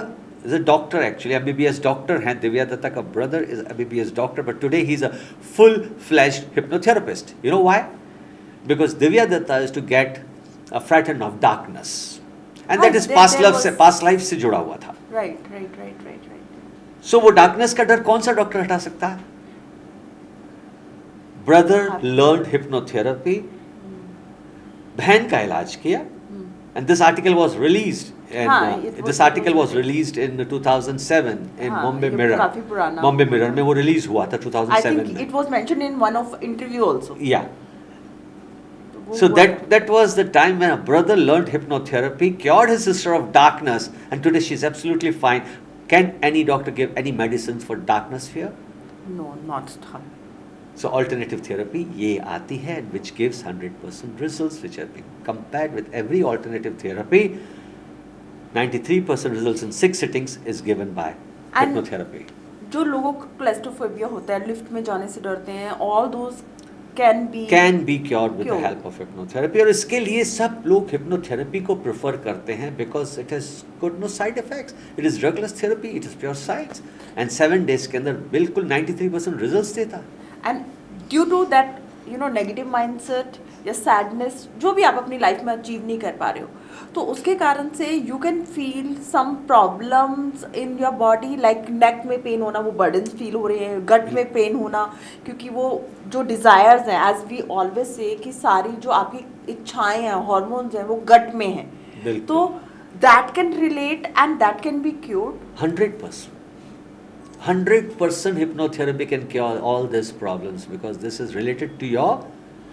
B: is a doctor actually, MBBS doctor है दिव्या दत्ता का brother is MBBS doctor, but today he's a full-fledged hypnotherapist. You know why? Because Divya Datta is to get frightened of darkness, and that is past life से जुड़ा हुआ था।
A: Right.
B: So वो darkness का डर कौन सा डॉक्टर हटा सकता है? Brother learned hypnotherapy, बहन का इलाज किया, and this article was released. This article was released in 2007 in Bombay Mirror.
A: काफी पुराना।
B: Bombay Mirror में वो रिलीज हुआ था
A: I
B: 2007
A: think
B: में।
A: it was mentioned in one of interview also.
B: Yeah. So that was the time when a brother learned hypnotherapy, cured his sister of darkness, and today she's absolutely fine. Can any doctor give any medicines for darkness fear?
A: No, not her.
B: So alternative therapy ये आती है, which gives 100% results, which have been compared with every alternative therapy. 93% results in 6 sittings is given by hypnotherapy.
A: जो लोगों को claustrophobia होता है, lift में जाने से डरते हैं, all those can be
B: cured with the help of hypnotherapy. और इसके लिए सब लोग hypnotherapy को prefer करते हैं because it has got no side effects. It is drugless therapy, it is pure science, and 7 days के अंदर बिल्कुल 93% results देता है।
A: And due to that, you know, negative mindset या sadness, जो भी आप अपनी लाइफ में अचीव नहीं कर पा रहे हो, तो उसके कारण से you can feel some problems in your body, like neck में पेन होना, वो burdens फील हो रहे हैं, गट में पेन होना, क्योंकि वो जो desires हैं, as we always say कि सारी जो आपकी इच्छाएं हैं, hormones हैं, वो गट में हैं, तो that can relate and that can be cured.
B: 100%. 100% hypnotherapy can cure all these problems because this is related to your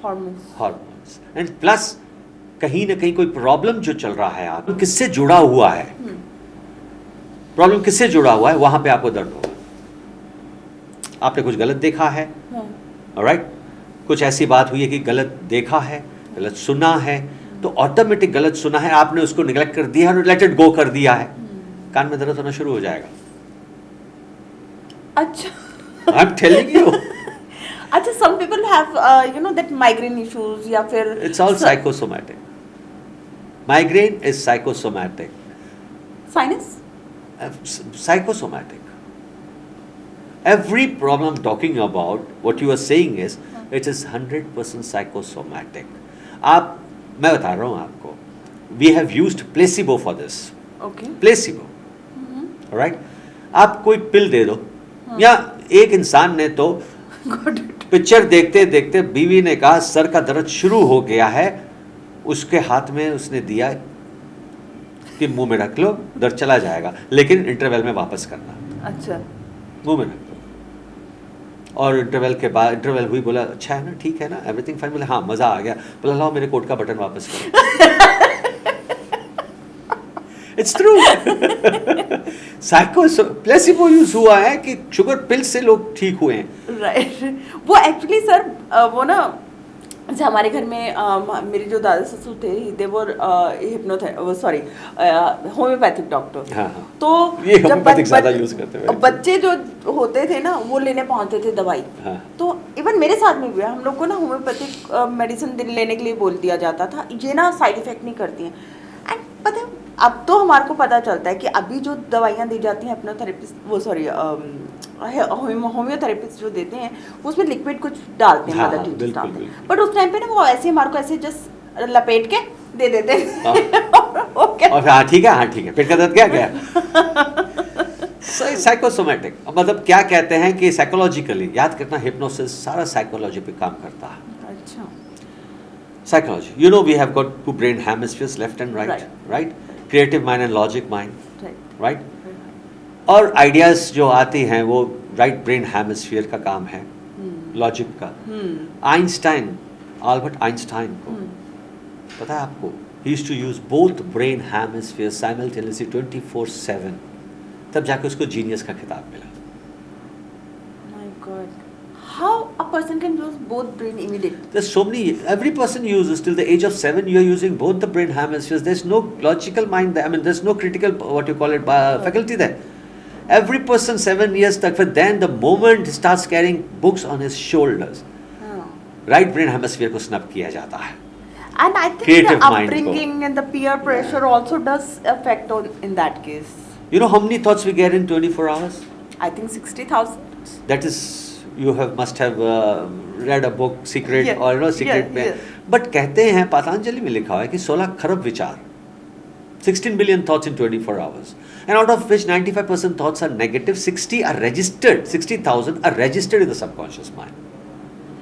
B: hormones. And plus कहीं ना कहीं कोई प्रॉब्लम जो चल रहा है, आप किससे जुड़ा हुआ है, प्रॉब्लम किससे जुड़ा हुआ है, वहां पे आपको दर्द होगा। आपने कुछ गलत देखा है, ऑलराइट, कुछ ऐसी बात हुई है कि गलत देखा है, गलत सुना है, तो ऑटोमेटिक गलत सुना है, आपने उसको निगलेक्ट कर दिया और लेट इट गो कर दिया है, कान में दर्द होना शुरू हो जाएगा।
A: अच्छा,
B: I'm telling you.
A: अच्छा, some people have you know that migraine issues या फिर
B: It's all psychosomatic. Migraine is psychosomatic.
A: Sinus?
B: psychosomatic. Every problem I'm talking about, what you are saying is, it is 100% psychosomatic. मैं बता रहा हूँ आपको, we have used placebo for this.
A: Okay.
B: Placebo, right? आप कोई पिल दे दो, या एक इंसान ने तो पिक्चर देखते देखते बीवी ने कहा सर का दर्द शुरू हो गया है, उसके हाथ में उसने दिया कि मुंह में रख लो, दर्द चला जाएगा, लेकिन इंटरवल में वापस करना।
A: अच्छा।
B: मुंह में रख लो। और इंटरवल के बाद, इंटरवल हुई, बोला अच्छा है ना, ठीक है ना, एवरीथिंग फाइन, बोला हाँ मजा आ गया, बोला लाओ मेरे कोट का बटन वापस करो। It's true. प्लेसिबो यूज हुआ है कि शुगर पिल से लोग ठीक हुए हैं।
A: राइट। वो एक्चुअली सर वो ना, जैसे हमारे घर में मेरे जो दादा ससुर थे, दे वर सॉरी होम्योपैथिक डॉक्टर।
B: हाँ, हाँ।
A: तो
B: ये होम्योपैथिक ज़्यादा यूज करते हैं।
A: बच्चे जो होते थे ना, वो लेने पहुंचते थे दवाई।
B: हाँ।
A: तो इवन मेरे साथ में भी है, हम लोग को ना होम्योपैथिक मेडिसिन लेने के लिए बोल दिया जाता था, ये ना साइड इफेक्ट नहीं करती हैं। एंड पता है, अब तो हमारे को पता चलता है कि अभी जो दवाइयाँ दी जाती हैं हिप्नोथेरेपिस्ट, वो सॉरी होम्योथेरेपिस्ट जो देते हैं, उसमें लिक्विड कुछ डालते हैं,
B: हाँ,
A: मदर
B: बिल्कुल,
A: टीचर्स डालते हैं,
B: बिल्कुल।
A: बट उस टाइम पे ना वो ऐसे हमारे को ऐसे जस्ट लपेट के दे देते हैं।
B: और फिर हाँ ठीक है, हाँ ठीक है, पेट का दर्द क्या गया। साइकोसोमेटिक मतलब क्या कहते हैं कि साइकोलॉजिकली, याद करना हिप्नोसिस सारा साइकोलॉजी पे काम करता है।
A: अच्छा।
B: Psychology. You know we have got two brain hemispheres, left and right, right? Creative mind and logic mind, right? और ideas जो आती हैं वो right brain hemisphere का काम है, logic का। आइंस्टाइन, अल्बर्ट आइंस्टाइन को पता है आपको, he used to use both brain hemispheres simultaneously 24/7, तब जाके उसको जीनियस का खिताब मिला।
A: My God. How a person can use both brain immediately?
B: There's so many. Every person uses till the age of 7. You are using both the brain hemispheres. There's no logical mind there. I mean, there's no critical what you call it faculty there. Every person 7 years tak. But then the moment he starts carrying books on his shoulders, right brain hemisphere को snap किया जाता है.
A: And I think
B: Creative
A: the
B: mind
A: upbringing and the peer pressure also does affect on in that case.
B: You know how many thoughts we get in 24 hours?
A: I think 60,000.
B: That is. You must have read a book, Secret,
A: Yeah.
B: or you know, Secret में.
A: Yeah.
B: But कहते हैं, पतंजलि में लिखा है कि 16 खरब विचार, 16 billion thoughts in 24 hours, and out of which 95% thoughts are negative, 60 are registered, 60,000 are registered in the subconscious mind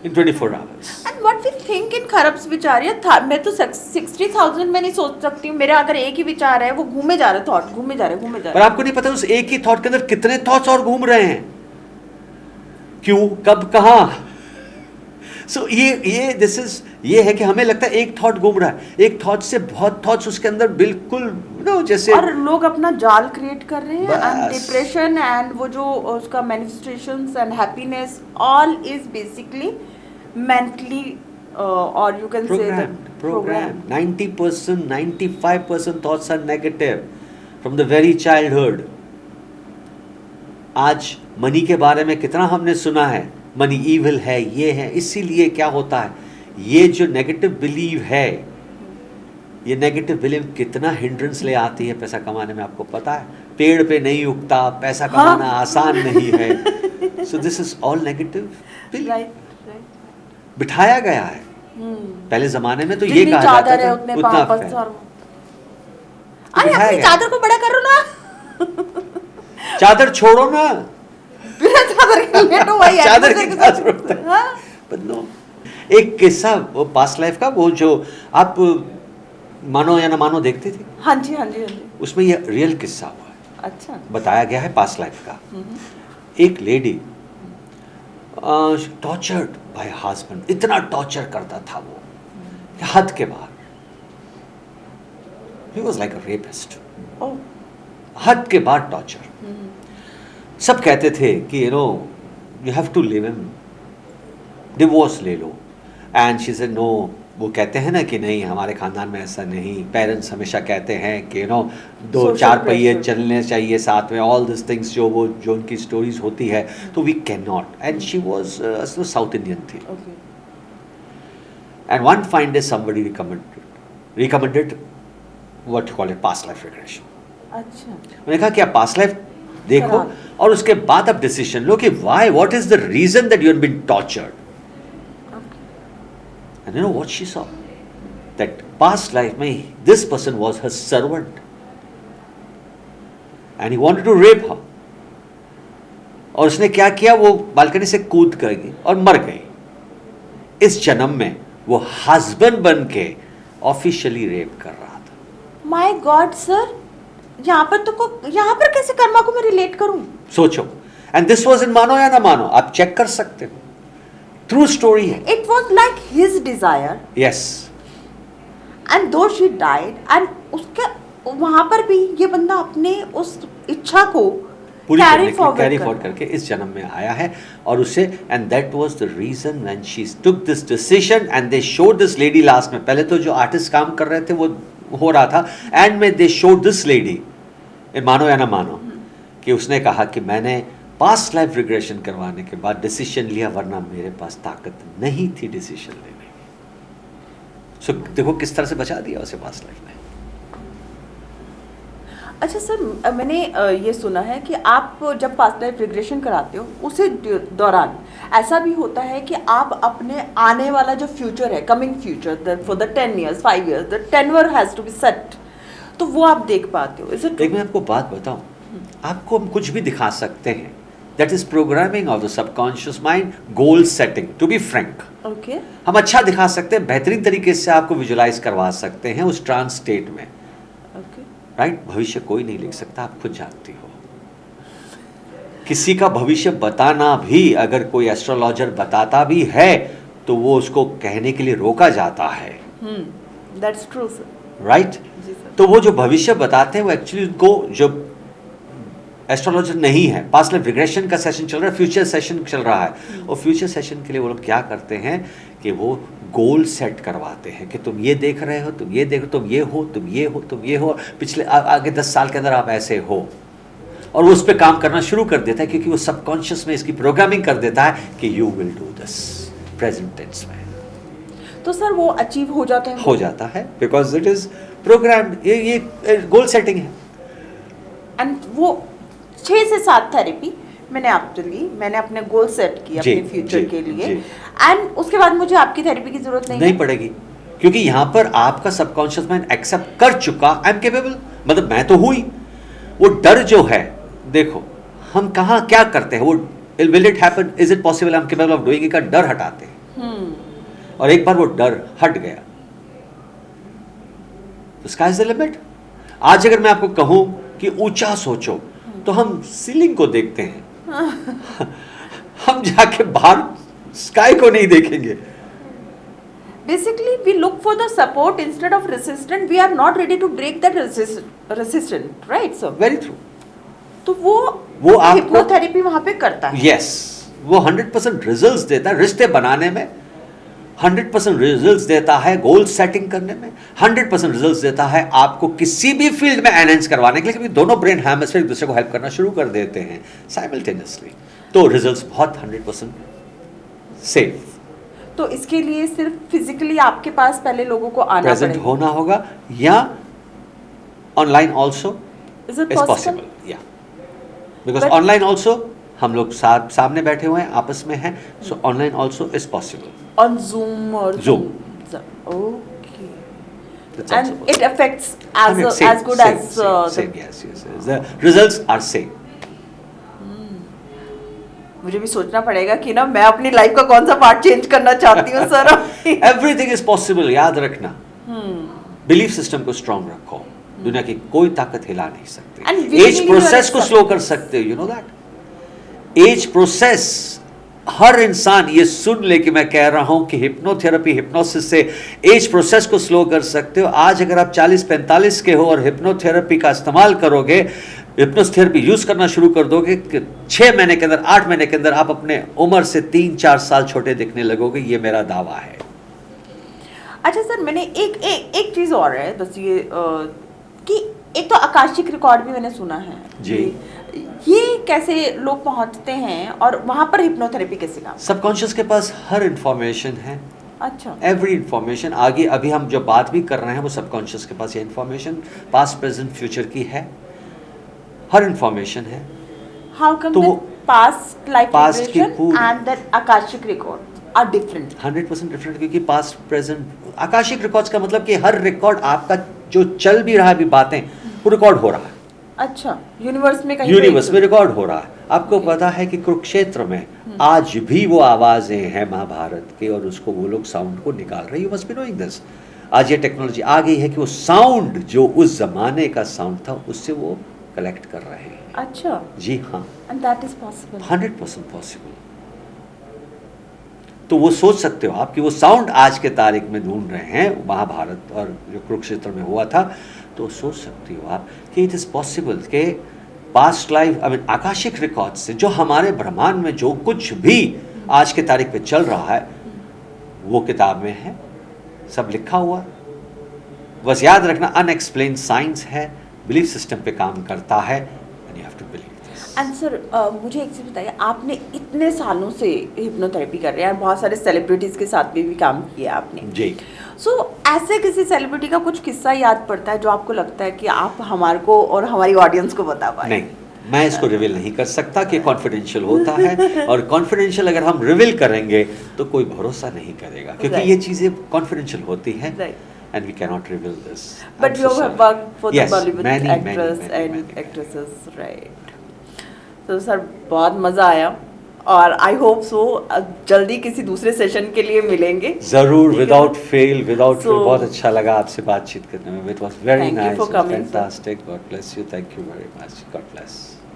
B: in 24 hours.
A: And what we think in खरब्स विचार, या मैं तो 60,000 में नहीं सोच सकती हूँ, मेरा अगर एक ही विचार है, वो घूमे जा रहे थॉट, घूमे जा रहे।
B: पर आपको नहीं पता उस एक ही थॉट के अंदर कितने थॉट्स और घूम रहे हैं, क्यों, कब, कहाँ। सो ये दिस इज, ये है कि हमें लगता है एक थॉट घूम रहा है, एक थॉट से बहुत थॉट्स उसके अंदर बिल्कुल नो जैसे,
A: और लोग अपना जाल क्रिएट कर रहे हैं, एंड
B: बस।
A: डिप्रेशन एंड वो जो उसका manifestations and happiness all is basically mentally, और you can say
B: program 90%, 95% thoughts are negative from the very childhood. आज मनी के बारे में कितना हमने सुना है, मनी इविल है, ये है, इसीलिए क्या होता है, ये जो नेगेटिव बिलीव है, ये नेगेटिव बिलीव कितना हिंड्रेंस ले आती है पैसा कमाने में, आपको पता है। पेड़ पे नहीं उगता, पैसा कमाना आसान नहीं है। So this is all negative believe, बिठाया गया है। पहले जमाने में तो ये कहा जाता था उतना फैल,
A: अरे अपनी चादर को बड़ा करो ना।
B: चादर छोड़ो ना,
A: बिना चादर के लेटो भाई,
B: चादर की क्या जरूरत है। बदलो एक किस्सा वो पास्ट लाइफ का, वो जो आप मानो या ना मानो देखते थे,
A: हाँ जी हाँ जी हाँ जी,
B: उसमें ये रियल किस्सा हुआ है,
A: अच्छा
B: बताया गया है पास्ट लाइफ का। एक लेडी टॉर्चर्ड बाय हस्बैंड, इतना टॉर्चर करता था वो हद के बाहर, he was like a rapist, हद के बाद टॉर्चर। सब कहते थे कि you know you have to live him, divorce ले लो, एंड शी सेड नो। वो कहते हैं ना कि नहीं हमारे खानदान में ऐसा नहीं, पेरेंट्स हमेशा कहते हैं कि यू नो दो
A: Social
B: चार पहिए
A: pressure.
B: चलने चाहिए साथ में, ऑल दिस थिंग्स जो उनकी स्टोरीज होती है, तो we can not. And she was South Indian थी,
A: okay,
B: and one fine day somebody recommended what you call it, past life regression.
A: अच्छा,
B: उन्होंने कहा कि आप पास्ट लाइफ देखो
A: करा।
B: और उसके बाद आप डिसीजन लो कि why, what is the reason that you have been tortured. And you know what she saw, that past life में this person was her servant and he wanted to rape her. और उसने क्या किया, वो balcony से कूद कर गई और मर गई. इस जन्म में वो हस्बैंड बन के ऑफिशियली रेप कर रहा था.
A: माय गॉड सर, यहाँ पर कैसे कर्मा को मैं रिलेट करूं?
B: सोचो. एंड दिस वाज इन मानो या ना मानो, आप चेक कर सकते हो, ट्रू स्टोरी है.
A: It was like his Dzire
B: yes.
A: And दो शी डाइड, एंड उसके वहां पर भी ये बंदा अपने उस इच्छा को
B: पूरी
A: कैरी
B: फॉरवर्ड
A: फॉरवर्ड
B: करके इस जन्म में आया है. और उसे, and that was the reason when she took this decision and they showed this lady last में. पहले तो जो आर्टिस्ट काम कर रहे थे वो हो रहा था, एंड में दे शोड दिस लेडी, मानो या ना मानो, कि उसने कहा कि मैंने पास्ट लाइफ रिग्रेशन करवाने के बाद डिसीजन लिया, वरना मेरे पास ताकत नहीं थी डिसीजन लेने की. सो देखो किस तरह से बचा दिया उसे पास्ट लाइफ ने.
A: अच्छा सर, मैंने ये सुना है कि आप जब पास्ट लाइफ रिग्रेशन कराते हो उसी दौरान ऐसा भी होता है कि आप अपने आने वाला जो फ्यूचर है, coming future for the 10 years 5 years, the tenure has to be set, तो वो आप देख पाते हो. Is it?
B: एक मैं आपको बात बताऊं, आपको हम कुछ भी दिखा सकते हैं. That is programming of the subconscious mind, goal setting. To be frank,
A: okay,
B: हम अच्छा दिखा सकते हैं, बेहतरीन तरीके से आपको विजुलाइज करवा सकते हैं उस ट्रांस स्टेट में.
A: Okay,
B: right? भविष्य कोई नहीं लिख सकता, आप खुद जानती हो. किसी का भविष्य बताना भी, अगर कोई एस्ट्रोलॉजर बताता भी है तो वो उसको कहने के लिए रोका जाता है.
A: That's true sir.
B: राइट?
A: जी सर.
B: तो वो जो भविष्य बताते हैं वो एक्चुअली उनको, जो एस्ट्रोलॉजर नहीं है, पास्ट लाइफ रिग्रेशन का सेशन चल रहा है, फ्यूचर सेशन चल रहा है, और फ्यूचर सेशन के लिए वो लोग क्या करते हैं कि वो गोल सेट करवाते हैं कि तुम ये देख रहे हो, तुम ये देखो, तुम ये हो, तुम ये हो, तुम ये हो, पिछले आगे 10 साल के अंदर आप ऐसे हो. और वो उस पर काम करना शुरू कर देता है, क्योंकि वो सबकॉन्शियस में इसकी प्रोग्रामिंग कर देता है कि you will do this, present tense में.
A: तो सर वो अचीव हो जाता है?
B: हो जाता है, बिकॉज इट इज प्रोग्राम्ड. ये गोल सेटिंग है.
A: एंड वो 6 से 7 थेरेपी मैंने आपके लिए, मैंने अपने गोल सेट किया
B: जी,
A: अपने फ्यूचर
B: जी,
A: के लिए,
B: जी.
A: एंड उसके बाद मुझे आपकी थेरेपी की जरूरत नहीं
B: नहीं
A: है?
B: पड़ेगी, क्योंकि यहाँ पर आपका सबकॉन्शियस माइंड एक्सेप्ट कर चुका, आई एम केपेबल, मतलब मैं तो हुई. वो डर जो है, देखो हम कहाँ क्या करते हैं, वो will it happen, is it possible, I am capable of doing it का डर हटाते हैं. और एक बार वो डर हट गया तो स्काई इज द लिमिट. आज अगर मैं आपको कहूं कि ऊंचा सोचो, तो हम सीलिंग को देखते हैं. हम जाके बाहर स्काई को नहीं देखेंगे.
A: Basically, we look for the support instead of resistance. We are not ready to break that resistance, right, sir?
B: Very true.
A: तो वो
B: आपको
A: हिप्नोथेरेपी वहां पे करता है.
B: यस, वो 100% रिजल्ट्स देता है रिश्ते बनाने में, 100% रिजल्ट्स देता है गोल सेटिंग करने में, 100% रिजल्ट्स देता है आपको किसी भी फील्ड में एनहेंस करवाने के लिए, क्योंकि दोनों ब्रेन हेमिस्फीयर एक दूसरे को हेल्प करना शुरू कर देते हैं साइमल्टेनियसली. तो रिजल्ट्स बहुत 100% सेफ.
A: तो इसके लिए सिर्फ फिजिकली आपके पास पहले लोगों को आना
B: प्रेजेंट
A: पड़ेगा.
B: होना होगा, या online also
A: Is it
B: is
A: possible?
B: Possible. या बिकॉज
A: But-
B: ऑनलाइन ऑल्सो हम लोग सामने बैठे हुए हैं, आपस में हैं, सो online also is possible.
A: On Zoom or
B: Zoom.
A: Okay.
B: That's
A: And
B: also possible.
A: it affects
B: I mean, same,
A: as good
B: same,
A: as
B: same, yes. The results are same.
A: मुझे भी सोचना पड़ेगा कि ना मैं अपनी लाइफ का कौन सा पार्ट चेंज करना चाहती हूँ सर.
B: Everything is possible. याद रखना. बिलीफ सिस्टम को स्ट्रांग रखो. दुनिया की कोई ताकत हिला नहीं
A: And
B: सकती.
A: willingly
B: एज
A: you
B: प्रोसेस को
A: accept.
B: स्लो कर सकते हो, you know that. As process, हर इंसान ये सुन ले कि मैं कह रहा हूं कि हिप्नोथेरेपी, हिप्नोसिस से एज प्रोसेस को स्लो कर सकते हो. आज अगर आप 40-45 के हो और हिप्नोथेरेपी का इस्तेमाल करोगे, हिप्नोथेरेपी यूज करना शुरू कर दोगे, 6 महीने के अंदर, 8 महीने के अंदर आप अपने उम्र से 3-4 साल छोटे दिखने लगोगे. ये मेरा दावा है.
A: अच्छा सर, मैंने एक चीज और है बस ये कि एक तो आकाशिक रिकॉर्ड भी मैंने सुना है
B: जी.
A: ये कैसे लोग पहुंचते हैं और वहां पर हिप्नोथेरेपी कैसे काम?
B: सबकॉन्शियस के पास हर इंफॉर्मेशन है.
A: अच्छा.
B: एवरी इंफॉर्मेशन आगे अभी हम जो बात भी कर रहे हैं वो सबकॉन्शियस के पास ये इंफॉर्मेशन पास्ट प्रेजेंट फ्यूचर की है. हर इंफॉर्मेशन है।
A: How come
B: तो
A: that
B: वो
A: past life
B: past की
A: regression
B: पूरी-
A: and that Akashic records are different?
B: 100% different, क्योंकि पास्ट प्रेजेंट आकाशिक रिकॉर्ड्स का मतलब कि हर रिकॉर्ड आपका जो चल भी रहा है, अभी बातें वो रिकॉर्ड हो रहा है,
A: अच्छा, यूनिवर्स में कहीं
B: यूनिवर्स
A: पे
B: में रिकॉर्ड हो रहा है। आपको
A: Okay.
B: पता है कि कुरुक्षेत्र में आज भी वो आवाजें हैं महाभारत के, और उसको वो लोग साउंड को निकाल रहे हैं। You must be knowing this. आज ये टेक्नोलॉजी आ गई है कि वो साउंड जो उस जमाने का साउंड था उससे वो कलेक्ट कर रहे हैं।
A: अच्छा,
B: जी हाँ,
A: and that is possible.
B: 100% possible. तो वो सोच सकते हो आप कि वो साउंड आज के तारीख में ढूंढ रहे हैं महाभारत और जो कुरुक्षेत्र में हुआ था, तो सोच सकती हो आप कि इट इज़ पॉसिबल के past life, I mean Akashic record से जो हमारे ब्रह्मांड में जो कुछ भी आज के तारीख पे चल रहा है वो किताब में है, सब लिखा हुआ। बस याद रखना अनएक्सप्लेन साइंस है, बिलीफ सिस्टम पे काम करता है, and you have to believe this.
A: And sir, मुझे एक चीज़ बताइए, आपने इतने सालों से हिप्नोथेरेपी कर रहे हैं, बहुत सारे सेलिब्रिटीज़ के साथ भी काम किया आपने।
B: जी,
A: सो ऐसे किसी सेलिब्रिटी का कुछ किस्सा याद पड़ता है जो आपको लगता है कि आप हमारे को और हमारी ऑडियंस को बता पाए?
B: नहीं, मैं इसको रिवील नहीं कर सकता कि कॉन्फिडेंशियल होता है, और कॉन्फिडेंशियल अगर हम रिवील करेंगे तो कोई भरोसा नहीं करेगा, क्योंकि
A: Right.
B: ये चीज़ें कॉन्फिडेंशियल होती हैं,
A: Right.
B: and we cannot reveal this.
A: But
B: I'm
A: you
B: so
A: have
B: sorry.
A: worked for the
B: Yes,
A: Bollywood
B: many,
A: actress
B: many,
A: and
B: many, many.
A: actresses, right? तो सर बहुत मज़ा आया, और आई होप सो जल्दी किसी दूसरे सेशन के लिए मिलेंगे।
B: जरूर,
A: ठीक है।
B: विदाउट फेल, विदाउट
A: So-
B: बहुत अच्छा लगा आपसे बातचीत करने में। It was very
A: Thank you
B: nice,
A: for coming, sir.
B: Fantastic. God bless you, thank you very much, God bless.